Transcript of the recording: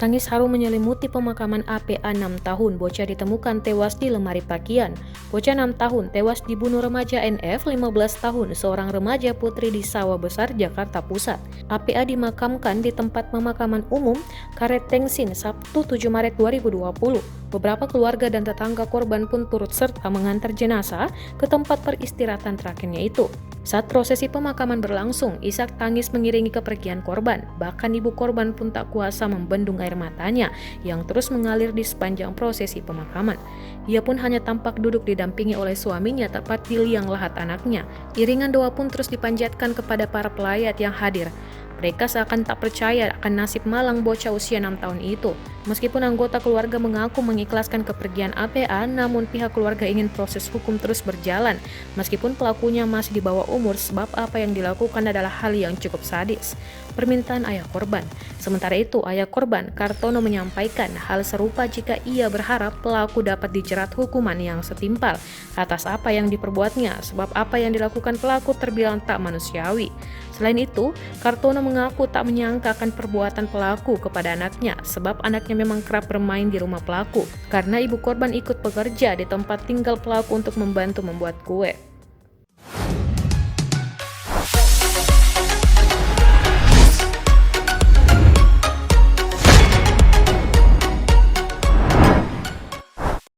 Tangis haru menyelimuti pemakaman APA 6 tahun, bocah ditemukan tewas di lemari pakaian. Bocah 6 tahun tewas dibunuh remaja NF 15 tahun, seorang remaja putri di Sawah Besar, Jakarta Pusat. APA dimakamkan di tempat pemakaman umum Karet Tengsin Sabtu 7 Maret 2020. Beberapa keluarga dan tetangga korban pun turut serta mengantar jenazah ke tempat peristirahatan terakhirnya itu. Saat prosesi pemakaman berlangsung, isak tangis mengiringi kepergian korban. Bahkan ibu korban pun tak kuasa membendung air matanya yang terus mengalir di sepanjang prosesi pemakaman. Ia pun hanya tampak duduk didampingi oleh suaminya tepat di liang lahat anaknya. Iringan doa pun terus dipanjatkan kepada para pelayat yang hadir. Mereka seakan tak percaya akan nasib malang bocah usia 6 tahun itu. Meskipun anggota keluarga mengaku mengikhlaskan kepergian APA, namun pihak keluarga ingin proses hukum terus berjalan. Meskipun pelakunya masih di bawah umur, sebab apa yang dilakukan adalah hal yang cukup sadis. Permintaan ayah korban. Sementara itu, ayah korban, Kartono, menyampaikan hal serupa jika ia berharap pelaku dapat dijerat hukuman yang setimpal atas apa yang diperbuatnya, sebab apa yang dilakukan pelaku terbilang tak manusiawi. Selain itu, Kartono mengaku tak menyangka akan perbuatan pelaku kepada anaknya, sebab anaknya memang kerap bermain di rumah pelaku, karena ibu korban ikut bekerja di tempat tinggal pelaku untuk membantu membuat kue.